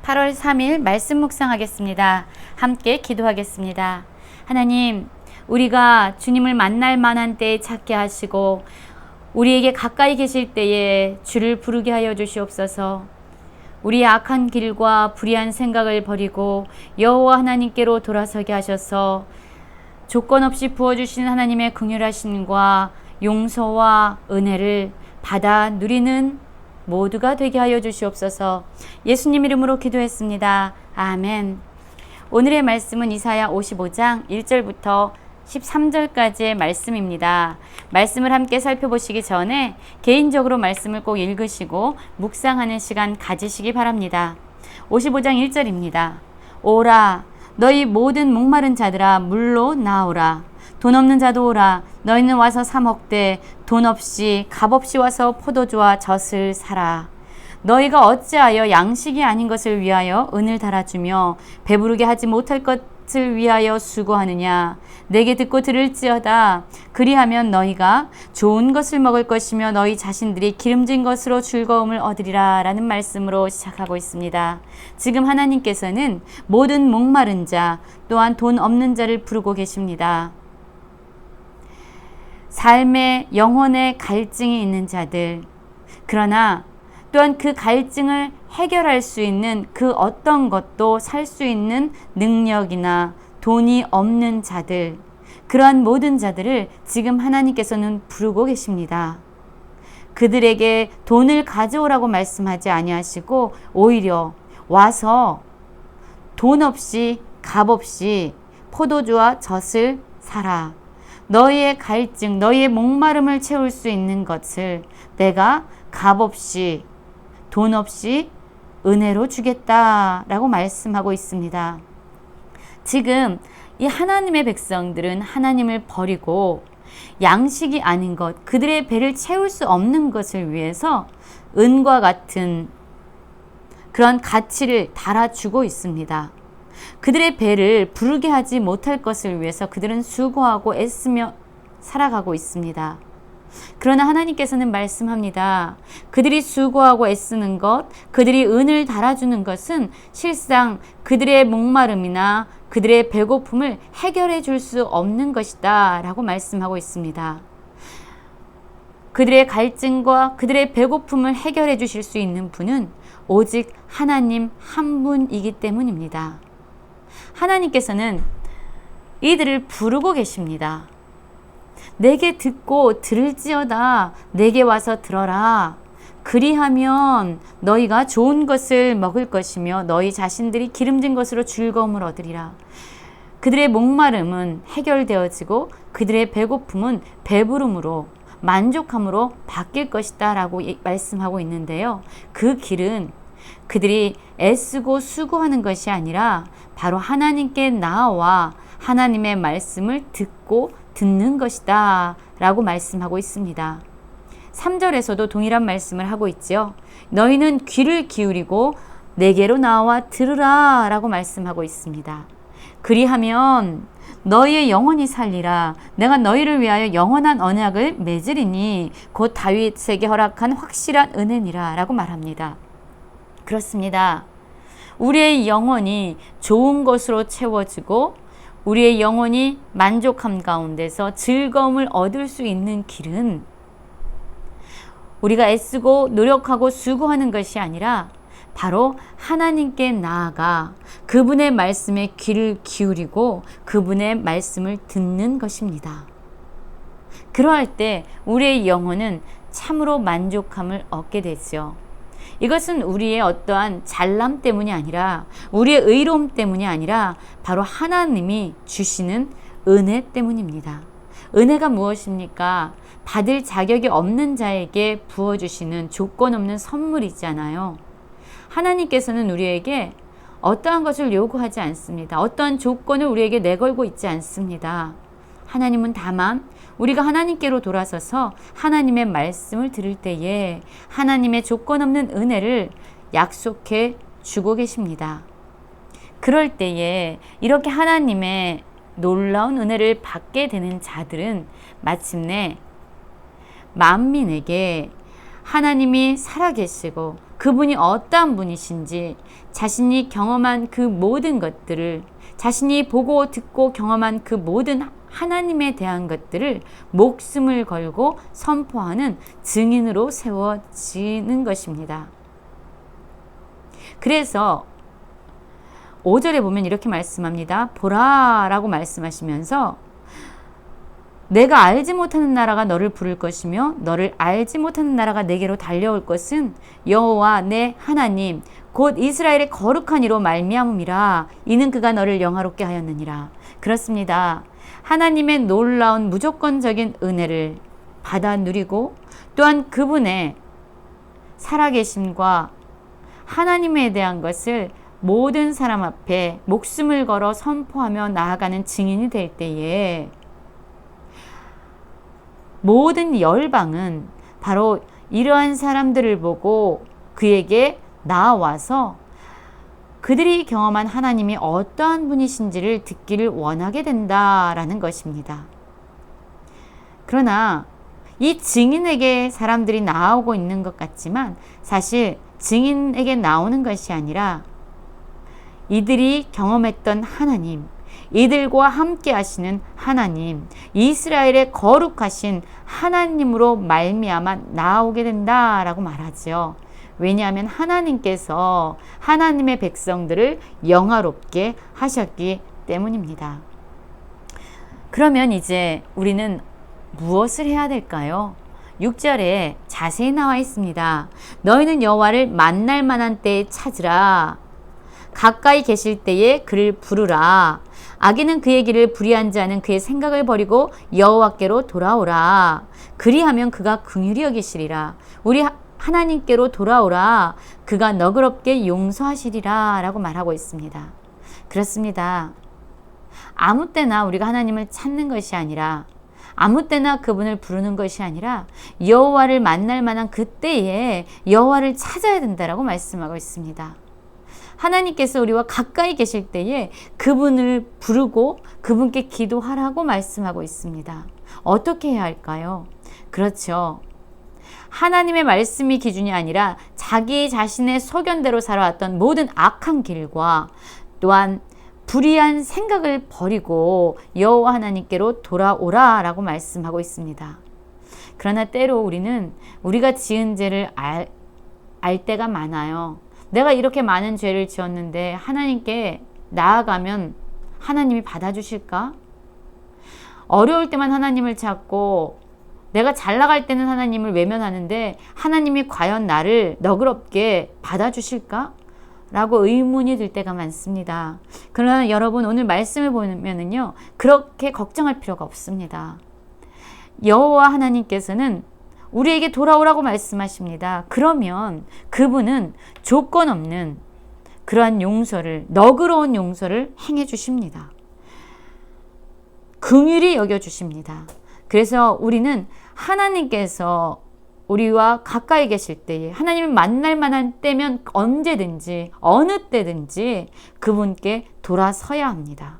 8월 3일 말씀 묵상하겠습니다. 함께 기도하겠습니다. 하나님, 우리가 주님을 만날 만한 때에 찾게 하시고 우리에게 가까이 계실 때에 주를 부르게 하여 주시옵소서. 우리의 악한 길과 불의한 생각을 버리고 여호와 하나님께로 돌아서게 하셔서 조건 없이 부어주신 하나님의 긍휼하심과 용서와 은혜를 받아 누리는 모두가 되게 하여 주시옵소서. 예수님 이름으로 기도했습니다. 아멘. 오늘의 말씀은 이사야 55장 1절부터 13절까지의 말씀입니다. 말씀을 함께 살펴보시기 전에 개인적으로 말씀을 꼭 읽으시고 묵상하는 시간 가지시기 바랍니다. 55장 1절입니다. 오라, 너희 모든 목마른 자들아 물로 나오라. 돈 없는 자도 오라. 너희는 와서 사 먹되 돈 없이 값 없이 와서 포도주와 젖을 사라. 너희가 어찌하여 양식이 아닌 것을 위하여 은을 달아주며 배부르게 하지 못할 것을 위하여 수고하느냐. 내게 듣고 들을지어다. 그리하면 너희가 좋은 것을 먹을 것이며 너희 자신들이 기름진 것으로 즐거움을 얻으리라 라는 말씀으로 시작하고 있습니다. 지금 하나님께서는 모든 목마른 자 또한 돈 없는 자를 부르고 계십니다. 삶의 영혼의 갈증이 있는 자들, 그러나 또한 그 갈증을 해결할 수 있는 그 어떤 것도 살 수 있는 능력이나 돈이 없는 자들, 그러한 모든 자들을 지금 하나님께서는 부르고 계십니다. 그들에게 돈을 가져오라고 말씀하지 아니하시고 오히려 와서 돈 없이 값 없이 포도주와 젖을 사라. 너희의 갈증, 너희의 목마름을 채울 수 있는 것을 내가 값 없이 돈 없이 은혜로 주겠다라고 말씀하고 있습니다. 지금 이 하나님의 백성들은 하나님을 버리고 양식이 아닌 것, 그들의 배를 채울 수 없는 것을 위해서 은과 같은 그런 가치를 달아주고 있습니다. 그들의 배를 부르게 하지 못할 것을 위해서 그들은 수고하고 애쓰며 살아가고 있습니다. 그러나 하나님께서는 말씀합니다. 그들이 수고하고 애쓰는 것, 그들이 은을 달아주는 것은 실상 그들의 목마름이나 그들의 배고픔을 해결해 줄 수 없는 것이다 라고 말씀하고 있습니다. 그들의 갈증과 그들의 배고픔을 해결해 주실 수 있는 분은 오직 하나님 한 분이기 때문입니다. 하나님께서는 이들을 부르고 계십니다. 내게 듣고 들을지어다. 내게 와서 들어라. 그리하면 너희가 좋은 것을 먹을 것이며 너희 자신들이 기름진 것으로 즐거움을 얻으리라. 그들의 목마름은 해결되어지고 그들의 배고픔은 배부름으로 만족함으로 바뀔 것이다 라고 말씀하고 있는데요. 그 길은 그들이 애쓰고 수고하는 것이 아니라 바로 하나님께 나아와 하나님의 말씀을 듣는 것이다 라고 말씀하고 있습니다. 3절에서도 동일한 말씀을 하고 있죠. 너희는 귀를 기울이고 내게로 나와 들으라 라고 말씀하고 있습니다. 그리하면 너희의 영혼이 살리라. 내가 너희를 위하여 영원한 언약을 맺으리니 곧 다윗에게 허락한 확실한 은혜니라 라고 말합니다. 그렇습니다. 우리의 영혼이 좋은 것으로 채워지고 우리의 영혼이 만족함 가운데서 즐거움을 얻을 수 있는 길은 우리가 애쓰고 노력하고 수고하는 것이 아니라 바로 하나님께 나아가 그분의 말씀에 귀를 기울이고 그분의 말씀을 듣는 것입니다. 그러할 때 우리의 영혼은 참으로 만족함을 얻게 되죠. 이것은 우리의 어떠한 잘남 때문이 아니라 우리의 의로움 때문이 아니라 바로 하나님이 주시는 은혜 때문입니다. 은혜가 무엇입니까? 받을 자격이 없는 자에게 부어주시는 조건 없는 선물이잖아요. 하나님께서는 우리에게 어떠한 것을 요구하지 않습니다. 어떠한 조건을 우리에게 내걸고 있지 않습니다. 하나님은 다만 우리가 하나님께로 돌아서서 하나님의 말씀을 들을 때에 하나님의 조건 없는 은혜를 약속해 주고 계십니다. 그럴 때에 이렇게 하나님의 놀라운 은혜를 받게 되는 자들은 마침내 만민에게 하나님이 살아계시고 그분이 어떠한 분이신지 자신이 경험한 그 모든 것들을, 자신이 보고 듣고 경험한 그 모든 하나님에 대한 것들을 목숨을 걸고 선포하는 증인으로 세워지는 것입니다. 그래서 5절에 보면 이렇게 말씀합니다. 보라 라고 말씀하시면서 내가 알지 못하는 나라가 너를 부를 것이며 너를 알지 못하는 나라가 내게로 달려올 것은 여호와 내 하나님 곧 이스라엘의 거룩한 이로 말미암음이라. 이는 그가 너를 영화롭게 하였느니라. 그렇습니다. 하나님의 놀라운 무조건적인 은혜를 받아 누리고 또한 그분의 살아계심과 하나님에 대한 것을 모든 사람 앞에 목숨을 걸어 선포하며 나아가는 증인이 될 때에 모든 열방은 바로 이러한 사람들을 보고 그에게 나와서 그들이 경험한 하나님이 어떠한 분이신지를 듣기를 원하게 된다라는 것입니다. 그러나 이 증인에게 사람들이 나오고 있는 것 같지만 사실 증인에게 나오는 것이 아니라 이들이 경험했던 하나님, 이들과 함께 하시는 하나님, 이스라엘의 거룩하신 하나님으로 말미암아 나오게 된다라고 말하죠. 왜냐하면 하나님께서 하나님의 백성들을 영화롭게 하셨기 때문입니다. 그러면 이제 우리는 무엇을 해야 될까요? 6절에 자세히 나와 있습니다. 너희는 여호와를 만날 만한 때에 찾으라. 가까이 계실 때에 그를 부르라. 악인은 그의 길을 불의한 자는 그의 생각을 버리고 여호와께로 돌아오라. 그리하면 그가 긍휼히 여기시리라. 우리 하나님께로 돌아오라. 그가 너그럽게 용서하시리라 라고 말하고 있습니다. 그렇습니다. 아무 때나 우리가 하나님을 찾는 것이 아니라 아무 때나 그분을 부르는 것이 아니라 여호와를 만날 만한 그때에 여호와를 찾아야 된다라고 말씀하고 있습니다. 하나님께서 우리와 가까이 계실 때에 그분을 부르고 그분께 기도하라고 말씀하고 있습니다. 어떻게 해야 할까요? 그렇죠. 하나님의 말씀이 기준이 아니라 자기 자신의 소견대로 살아왔던 모든 악한 길과 또한 불의한 생각을 버리고 여호와 하나님께로 돌아오라 라고 말씀하고 있습니다. 그러나 때로 우리는 우리가 지은 죄를 알 때가 많아요. 내가 이렇게 많은 죄를 지었는데 하나님께 나아가면 하나님이 받아주실까? 어려울 때만 하나님을 찾고 내가 잘 나갈 때는 하나님을 외면하는데 하나님이 과연 나를 너그럽게 받아주실까? 라고 의문이 들 때가 많습니다. 그러나 여러분 오늘 말씀을 보면은요, 그렇게 걱정할 필요가 없습니다. 여호와 하나님께서는 우리에게 돌아오라고 말씀하십니다. 그러면 그분은 조건 없는 그러한 용서를, 너그러운 용서를 행해 주십니다. 긍휼히 여겨 주십니다. 그래서 우리는 하나님께서 우리와 가까이 계실 때에 하나님을 만날 만한 때면 언제든지 어느 때든지 그분께 돌아서야 합니다.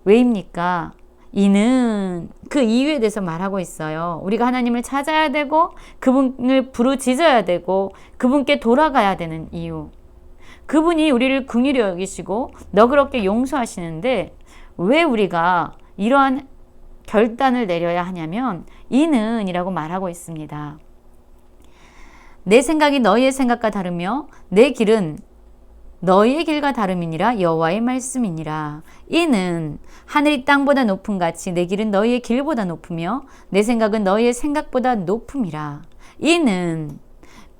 왜입니까? 이는 그 이유에 대해서 말하고 있어요. 우리가 하나님을 찾아야 되고 그분을 부르짖어야 되고 그분께 돌아가야 되는 이유. 그분이 우리를 긍휼히 여기시고 너그럽게 용서하시는데 왜 우리가 이러한 결단을 내려야 하냐면 이는 이라고 말하고 있습니다. 내 생각이 너희의 생각과 다르며 내 길은 너희의 길과 다름이니라. 여호와의 말씀이니라. 이는 하늘이 땅보다 높음 같이 내 길은 너희의 길보다 높으며 내 생각은 너희의 생각보다 높음이라. 이는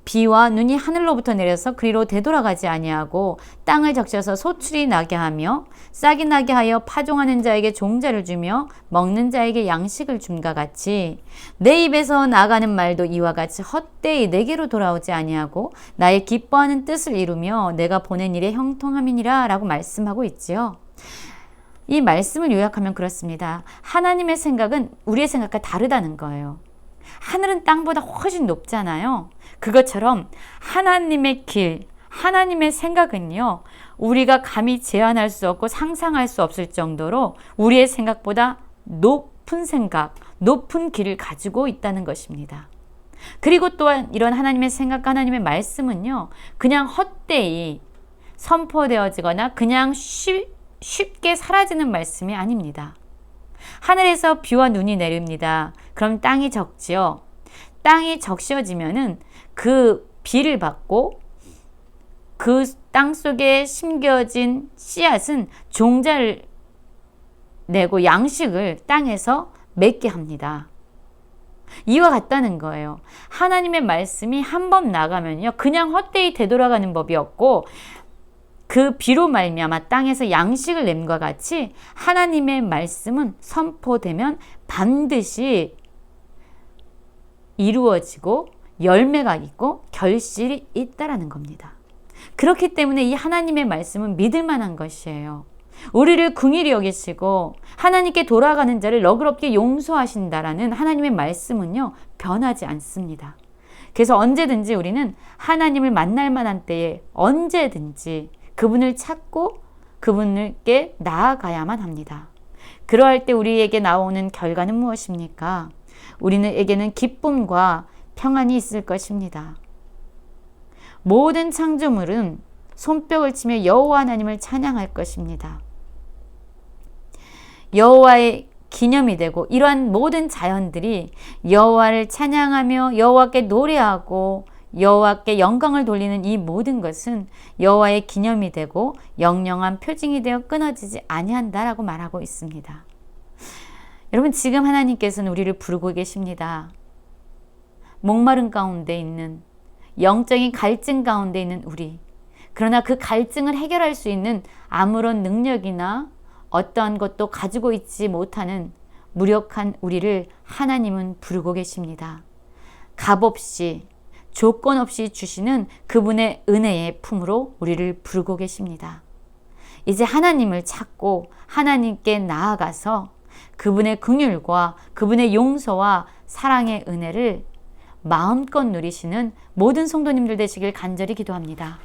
비와 눈이 하늘로부터 내려서 그리로 되돌아가지 아니하고 땅을 적셔서 소출이 나게 하며 싹이 나게 하여 파종하는 자에게 종자를 주며 먹는 자에게 양식을 줌과 같이 내 입에서 나가는 말도 이와 같이 헛되이 내게로 돌아오지 아니하고 나의 기뻐하는 뜻을 이루며 내가 보낸 일에 형통함이니라 라고 말씀하고 있지요. 이 말씀을 요약하면 그렇습니다. 하나님의 생각은 우리의 생각과 다르다는 거예요. 하늘은 땅보다 훨씬 높잖아요. 그것처럼 하나님의 길, 하나님의 생각은요, 우리가 감히 제한할 수 없고 상상할 수 없을 정도로 우리의 생각보다 높은 생각, 높은 길을 가지고 있다는 것입니다. 그리고 또한 이런 하나님의 생각과 하나님의 말씀은요, 그냥 헛되이 선포되어지거나 그냥 쉽게 사라지는 말씀이 아닙니다. 하늘에서 비와 눈이 내립니다. 그럼 땅이 적지요. 땅이 적셔지면은 그 비를 받고 그 땅 속에 심겨진 씨앗은 종자를 내고 양식을 땅에서 맺게 합니다. 이와 같다는 거예요. 하나님의 말씀이 한 번 나가면요, 그냥 헛되이 되돌아가는 법이 없고 그 비로 말미암아 땅에서 양식을 냄과 같이 하나님의 말씀은 선포되면 반드시 이루어지고 열매가 있고 결실이 있다라는 겁니다. 그렇기 때문에 이 하나님의 말씀은 믿을 만한 것이에요. 우리를 긍휼히 여기시고 하나님께 돌아가는 자를 너그럽게 용서하신다라는 하나님의 말씀은요, 변하지 않습니다. 그래서 언제든지 우리는 하나님을 만날 만한 때에 언제든지 그분을 찾고 그분께 나아가야만 합니다. 그러할 때 우리에게 나오는 결과는 무엇입니까? 우리에게는 기쁨과 평안이 있을 것입니다. 모든 창조물은 손뼉을 치며 여호와 하나님을 찬양할 것입니다. 여호와의 기념이 되고 이러한 모든 자연들이 여호와를 찬양하며 여호와께 노래하고 여호와께 영광을 돌리는 이 모든 것은 여호와의 기념이 되고 영영한 표징이 되어 끊어지지 아니한다라고 말하고 있습니다. 여러분, 지금 하나님께서는 우리를 부르고 계십니다. 목마른 가운데 있는, 영적인 갈증 가운데 있는 우리, 그러나 그 갈증을 해결할 수 있는 아무런 능력이나 어떠한 것도 가지고 있지 못하는 무력한 우리를 하나님은 부르고 계십니다. 값없이, 조건 없이 주시는 그분의 은혜의 품으로 우리를 부르고 계십니다. 이제 하나님을 찾고 하나님께 나아가서 그분의 긍휼과 그분의 용서와 사랑의 은혜를 마음껏 누리시는 모든 성도님들 되시길 간절히 기도합니다.